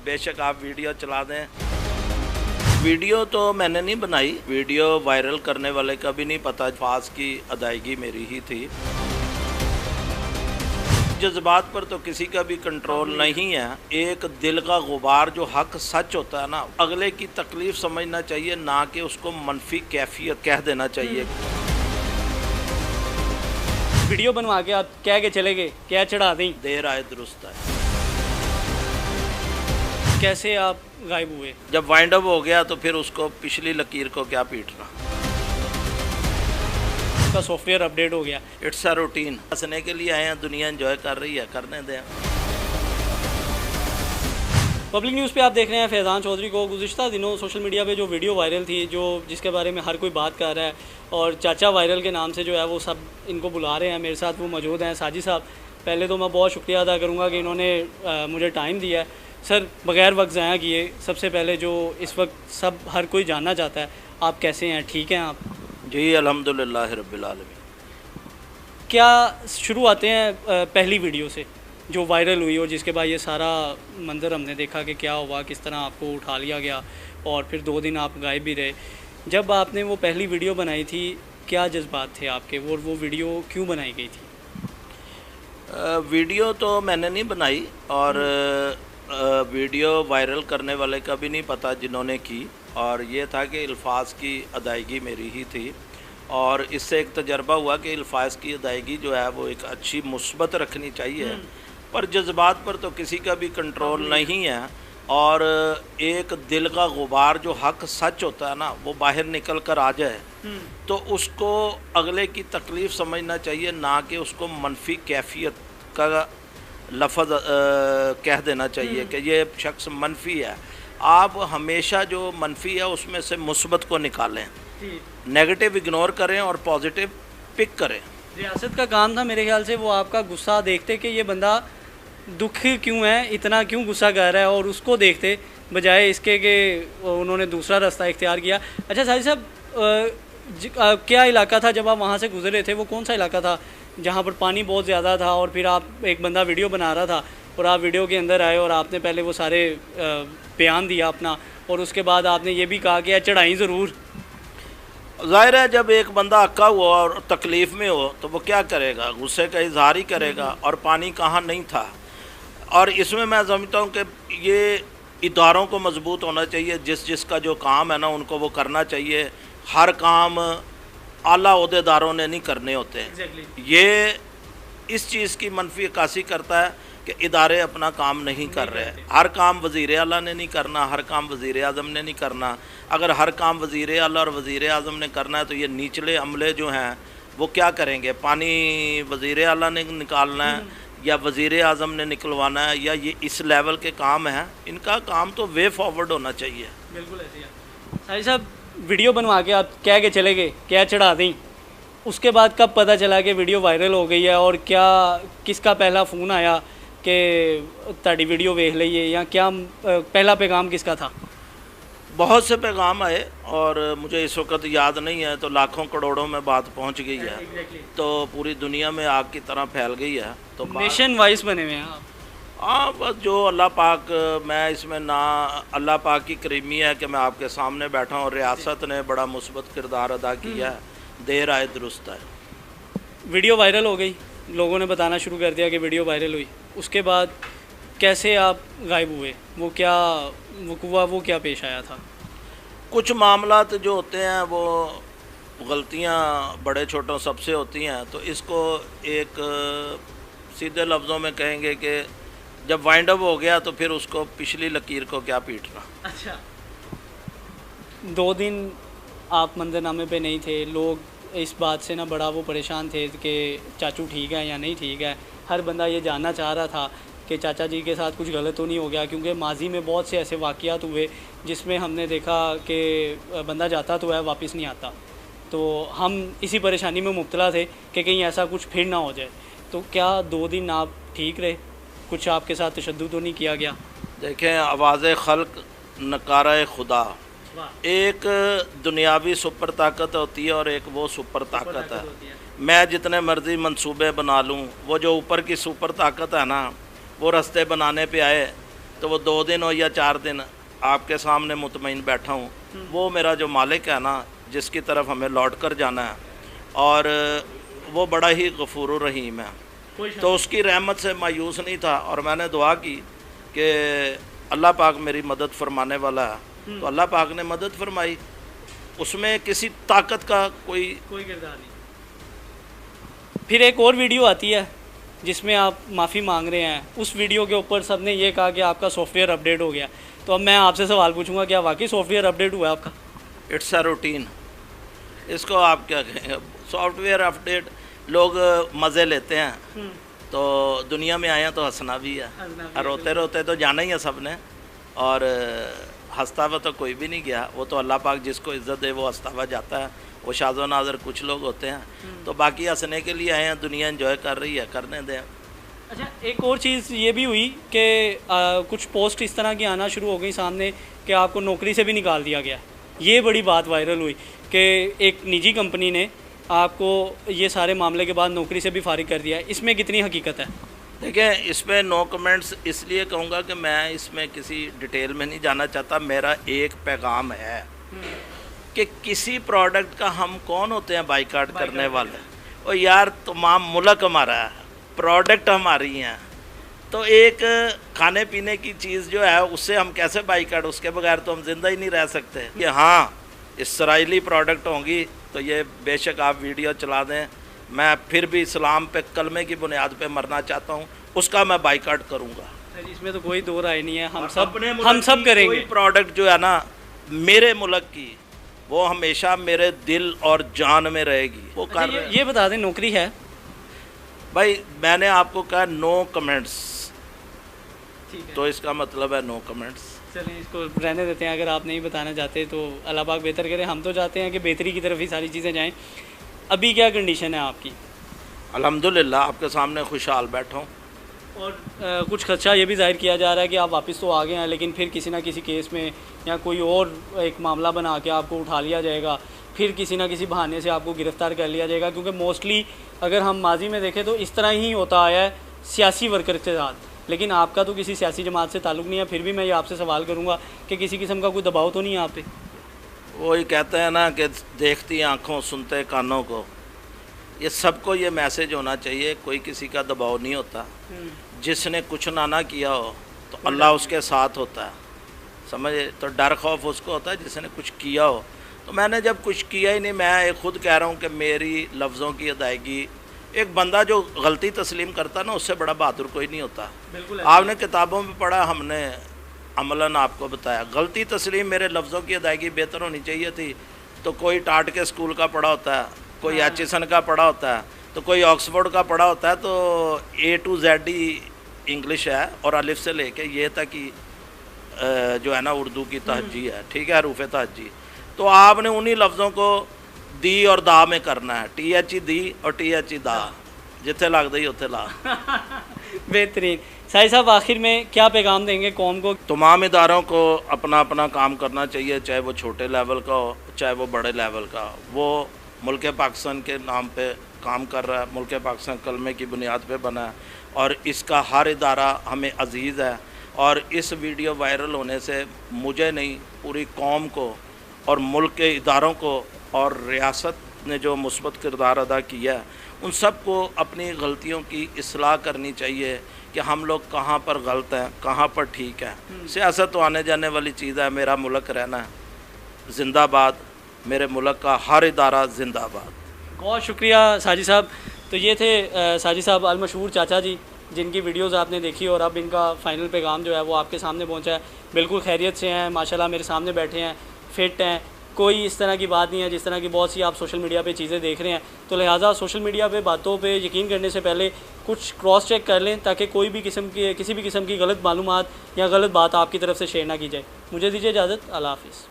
बेशक आप वीडियो चला दें। वीडियो तो मैंने नहीं बनाई, वीडियो वायरल करने वाले का भी नहीं पता, फास की अदायगी मेरी ही थी। जज्बात पर तो किसी का भी कंट्रोल नहीं है। एक दिल का गुबार जो हक सच होता है ना, अगले की तकलीफ समझना चाहिए, ना कि उसको मनफी कैफियत कह देना चाहिए। वीडियो बनवा के आप कह के चले गए, क्या चढ़ा दी? देर आए दुरुस्त है। कैसे आप गायब हुए? जब वाइंड अप हो गया तो फिर उसको पिछली लकीर को क्या पीटना। उसका सॉफ्टवेयर अपडेट हो गया। It's a routine. हंसने के लिए आए हैं, दुनिया एंजॉय कर रही है, करने दें। पब्लिक न्यूज़ पे आप देख रहे हैं फैज़ान चौधरी को। गुज़िश्ता दिनों सोशल मीडिया पे जो वीडियो वायरल थी, जिसके बारे में हर कोई बात कर रहा है, और चाचा वायरल के नाम से जो है वो सब इनको बुला रहे हैं। मेरे साथ वो मौजूद हैं साजिद साहब। पहले तो मैं बहुत शुक्रिया अदा करूँगा कि इन्होंने मुझे टाइम दिया है। सर, बग़ैर वक्त ज़ाया किए, सबसे पहले जो इस वक्त सब हर कोई जानना चाहता है, आप कैसे हैं? ठीक हैं आप? जी अल्हम्दुलिल्लाह रब्बिल आलमीन। क्या शुरू आते हैं पहली वीडियो से जो वायरल हुई और जिसके बाद ये सारा मंज़र हमने देखा कि क्या हुआ, किस तरह आपको उठा लिया गया और फिर 2 दिन आप गायब भी रहे। जब आपने वो पहली वीडियो बनाई थी, क्या जज्बात थे आपके, वो वीडियो क्यों बनाई गई थी? वीडियो तो मैंने नहीं बनाई, और वीडियो वायरल करने वाले का भी नहीं पता जिन्होंने की, और ये था कि अल्फाज की अदायगी मेरी ही थी। और इससे एक तजर्बा हुआ कि अल्फाज की अदायगी जो है वो एक अच्छी मुस्बत रखनी चाहिए, पर जज्बात पर तो किसी का भी कंट्रोल नहीं है। और एक दिल का गुबार जो हक सच होता है ना, वो बाहर निकल कर आ जाए तो उसको अगले की तकलीफ़ समझना चाहिए, ना कि उसको मनफी कैफियत का लफ्ज़ कह देना चाहिए कि ये शख्स मनफी है। आप हमेशा जो मनफी है उसमें से मुस्बत को निकालें, नेगेटिव इग्नोर करें और पॉजिटिव पिक करें। रियासत का काम था मेरे ख्याल से वो आपका गुस्सा देखते कि ये बंदा दुखी क्यों है, इतना क्यों गुस्सा कर रहा है, और उसको देखते बजाय इसके कि उन्होंने दूसरा रास्ता इख्तियार किया। अच्छा साजिद साहब, क्या इलाका था जब आप वहाँ से गुजरे थे? वो कौन सा इलाका था जहाँ पर पानी बहुत ज़्यादा था और फिर आप एक बंदा वीडियो बना रहा था और आप वीडियो के अंदर आए और आपने पहले वो सारे बयान दिया अपना, और उसके बाद आपने ये भी कहा कि चढ़ाई ज़रूर? ज़ाहिर है जब एक बंदा अक्का हुआ और तकलीफ़ में हो तो वो क्या करेगा, गुस्से का इजहार ही करेगा। और पानी कहाँ नहीं था। और इसमें मैं समझता हूँ कि ये इदारों को मजबूत होना चाहिए, जिसका जो काम है ना उनको वो करना चाहिए। हर काम आला ओहदेदारों ने नहीं करने होते। ये इस चीज़ की मनफी अक्कासी करता है कि इदारे अपना काम नहीं कर रहे हैं। हर काम वज़ीर आला ने नहीं करना, हर काम वज़ीर आज़म ने नहीं करना। अगर हर काम वज़ीर आला और वज़ीर आज़म ने करना है तो ये निचले अमले जो हैं वो क्या करेंगे? पानी वज़ीर आला ने निकालना है या वज़ीर आज़म ने निकलवाना है, या ये इस लेवल के काम हैं? इनका काम तो वे फॉरवर्ड होना चाहिए। बिल्कुल ऐसे ही। साहिब साहब, वीडियो बनवा के आप कह के चले गए, क्या चढ़ा दी? उसके बाद कब पता चला कि वीडियो वायरल हो गई है, और क्या किसका पहला फ़ोन आया कि ताड़ी वीडियो वेख लीजिए, या क्या पहला पैगाम किसका था? बहुत से पैगाम आए और मुझे इस वक्त याद नहीं है, तो लाखों करोड़ों में बात पहुंच गई है। तो पूरी दुनिया में आग की तरह फैल गई है। तो नेशन वाइज बने हुए हैं आप? हाँ, बस जो अल्लाह पाक, मैं इसमें ना अल्लाह पाक की करीमी है कि मैं आपके सामने बैठा हूँ, और रियासत ने बड़ा मुस्बत किरदार अदा किया है। देर आए दुरुस्त है। वीडियो वायरल हो गई, लोगों ने बताना शुरू कर दिया कि वीडियो वायरल हुई। उसके बाद कैसे आप गायब हुए? वो क्या वक़ुआ, वो क्या पेश आया था? कुछ मामलात जो होते हैं वो गलतियाँ बड़े छोटों सबसे होती हैं। तो इसको एक सीधे लफ्ज़ों में कहेंगे कि जब वाइंड अप हो गया तो फिर उसको पिछली लकीर को क्या पीटना। अच्छा, 2 दिन आप मंजरनामे पे नहीं थे। लोग इस बात से ना बड़ा वो परेशान थे कि चाचू ठीक है या नहीं ठीक है। हर बंदा ये जानना चाह रहा था कि चाचा जी के साथ कुछ गलत तो नहीं हो गया, क्योंकि माजी में बहुत से ऐसे वाक़यात हुए जिसमें हमने देखा कि बंदा जाता तो है, वापस नहीं आता। तो हम इसी परेशानी में मुब्तला थे कि कहीं ऐसा कुछ फिर ना हो जाए। तो क्या 2 दिन आप ठीक रहे? कुछ आपके साथ तशद्दुद तो नहीं किया गया? देखें, आवाज़ खल्क नकारा खुदा, एक दुनियावी सुपर ताकत होती है और एक वो सुपर ताकत है। मैं जितने मर्ज़ी मंसूबे बना लूँ, वो जो ऊपर की सुपर ताकत है ना, वो रास्ते बनाने पे आए تو وہ 2 دن ہو یا 4 دن آپ کے سامنے مطمئن بیٹھا ہوں. وہ میرا جو مالک ہے نا جس کی طرف ہمیں لوٹ کر جانا ہے، اور وہ بڑا ہی غفور الرحیم ہے، تو اس کی رحمت سے مایوس نہیں تھا. اور میں نے دعا کی کہ اللہ پاک میری مدد فرمانے والا ہے، تو اللہ پاک نے مدد فرمائی. اس میں کسی طاقت کا کوئی کردار نہیں. پھر ایک اور ویڈیو آتی ہے جس میں آپ معافی مانگ رہے ہیں. اس ویڈیو کے اوپر سب نے یہ کہا کہ آپ کا سافٹ ویئر اپڈیٹ ہو گیا. تو اب میں آپ سے سوال پوچھوں گا، کیا واقعی سافٹ ویئر اپڈیٹ ہوا ہے آپ کا؟ It's a routine. اس کو آپ کیا کہیں گے، سافٹ ویئر اپڈیٹ لوگ مزے لیتے ہیں. تو دنیا میں آئے ہیں تو ہنسنا بھی ہے، روتے روتے تو جانا ہی ہے سب نے، اور ہنستا ہوا تو کوئی بھی نہیں گیا. وہ تو اللہ پاک جس کو عزت دے وہ ہنستا ہوا جاتا ہے. وہ شاذ و نادر کچھ لوگ ہوتے ہیں، تو باقی ہنسنے کے لیے آئے ہیں، دنیا انجوائے کر رہی ہے، کرنے دیں. اچھا، ایک اور چیز یہ بھی ہوئی کہ کچھ پوسٹ اس طرح کی آنا شروع ہو گئی سامنے کہ آپ کو نوکری سے بھی نکال دیا گیا. یہ بڑی بات وائرل ہوئی کہ ایک نجی کمپنی نے آپ کو یہ سارے معاملے کے بعد نوکری سے بھی فارغ کر دیا ہے. اس میں کتنی حقیقت ہے؟ دیکھیں، اس پہ نو کمنٹس اس لیے کہوں گا کہ میں اس میں کسی ڈیٹیل میں نہیں جانا چاہتا. میرا ایک پیغام ہے کہ کسی پروڈکٹ کا ہم کون ہوتے ہیں بائیکاٹ کرنے والے؟ اور یار تمام ملک ہمارا ہے، پروڈکٹ ہماری ہیں، تو ایک کھانے پینے کی چیز جو ہے اس سے ہم کیسے بائیکاٹ؟ اس کے بغیر تو ہم زندہ ہی نہیں رہ سکتے. کہ ہاں اسرائیلی پروڈکٹ ہوں گی تو یہ بے شک آپ ویڈیو چلا دیں، میں پھر بھی اسلام پہ کلمے کی بنیاد پہ مرنا چاہتا ہوں، اس کا میں بائیکاٹ کروں گا. اس میں تو کوئی دو رائے نہیں ہے، اپنے ہم سب کریں گے. کوئی پروڈکٹ جو ہے نا میرے ملک کی، وہ ہمیشہ میرے دل اور جان میں رہے گی. وہ کر رہے ہیں. یہ بتا دیں نوکری ہے بھائی، میں نے آپ کو کہا نو کمنٹس، تو اس کا مطلب ہے نو کمنٹس. چلیں اس کو رہنے دیتے ہیں. اگر آپ نہیں بتانا چاہتے تو اللہ پاک بہتر کرے. ہم تو چاہتے ہیں کہ بہتری کی طرف ہی ساری چیزیں جائیں. ابھی کیا کنڈیشن ہے آپ کی؟ الحمدللہ آپ کے سامنے خوشحال بیٹھا ہوں. اور کچھ خدشہ یہ بھی ظاہر کیا جا رہا ہے کہ آپ واپس تو آ گئے ہیں، لیکن پھر کسی نہ کسی کیس میں یا کوئی اور ایک معاملہ بنا کے آپ کو اٹھا لیا جائے گا، پھر کسی نہ کسی بہانے سے آپ کو گرفتار کر لیا جائے گا. کیونکہ موسٹلی اگر ہم ماضی میں دیکھیں تو اس طرح ہی ہوتا آیا ہے سیاسی ورکر کے ساتھ. لیکن آپ کا تو کسی سیاسی جماعت سے تعلق نہیں ہے، پھر بھی میں یہ آپ سے سوال کروں گا کہ کسی قسم کا کوئی دباؤ تو نہیں ہے آپ پہ؟ وہی کہتے ہیں نا کہ دیکھتی آنکھوں سنتے کانوں کو. یہ سب کو یہ میسج ہونا چاہیے، کوئی کسی کا دباؤ نہیں ہوتا. جس نے کچھ نہ کیا ہو تو اللہ اس کے ساتھ ہوتا ہے، سمجھے؟ تو ڈر خوف اس کو ہوتا ہے جس نے کچھ کیا ہو. تو میں نے جب کچھ کیا ہی نہیں، میں خود کہہ رہا ہوں کہ میری لفظوں کی ادائیگی، ایک بندہ جو غلطی تسلیم کرتا نا اس سے بڑا بہادر کوئی نہیں ہوتا. آپ نے کتابوں میں پڑھا، ہم نے عملاً آپ کو بتایا. غلطی تسلیم، میرے لفظوں کی ادائیگی بہتر ہونی چاہیے تھی. تو کوئی ٹاٹ کے اسکول کا پڑھا ہوتا ہے، کوئی ایچسن کا پڑھا ہوتا ہے، تو کوئی آکسفورڈ کا پڑھا ہوتا ہے. تو A to Z he English ہے، اور الف سے لے کے یہ تک ہی جو ہے نا اردو کی تہجی ہے، ٹھیک ہے، حروف تہجی. تو آپ نے انہی لفظوں کو دی اور دا میں کرنا ہے. TH دی اور TH دا، جتھے لگ دی اتھے لا. بہترین. سائی صاحب، آخر میں کیا پیغام دیں گے قوم کو؟ تمام اداروں کو اپنا اپنا کام کرنا چاہیے، چاہے وہ چھوٹے لیول کا ہو چاہے وہ بڑے لیول کا. وہ ملک پاکستان کے نام پہ کام کر رہا ہے، ملک پاکستان کلمے کی بنیاد پہ بنا ہے، اور اس کا ہر ادارہ ہمیں عزیز ہے. اور اس ویڈیو وائرل ہونے سے مجھے نہیں، پوری قوم کو اور ملک کے اداروں کو اور ریاست نے جو مثبت کردار ادا کیا ہے ان سب کو اپنی غلطیوں کی اصلاح کرنی چاہیے کہ ہم لوگ کہاں پر غلط ہیں، کہاں پر ٹھیک ہے. سیاست تو آنے جانے والی چیز ہے. میرا ملک رہنا ہے. زندہ باد میرے ملک کا ہر ادارہ، زندہ باد. بہت شکریہ ساجد صاحب. تو یہ تھے ساجد صاحب المشہور چاچا جی، جن کی ویڈیوز آپ نے دیکھی اور اب ان کا فائنل پیغام جو ہے وہ آپ کے سامنے پہنچا ہے. بالکل خیریت سے ہیں ماشاءاللہ، میرے سامنے بیٹھے ہیں، فٹ ہیں، کوئی اس طرح کی بات نہیں ہے جس طرح کی بہت سی آپ سوشل میڈیا پہ چیزیں دیکھ رہے ہیں. تو لہٰذا سوشل میڈیا پہ باتوں پہ یقین کرنے سے پہلے کچھ کراس چیک کر لیں تاکہ کوئی بھی کسی بھی قسم کی غلط معلومات یا غلط بات آپ کی طرف سے شیئر نہ کی جائے. مجھے دیجیے اجازت. اللہ حافظ.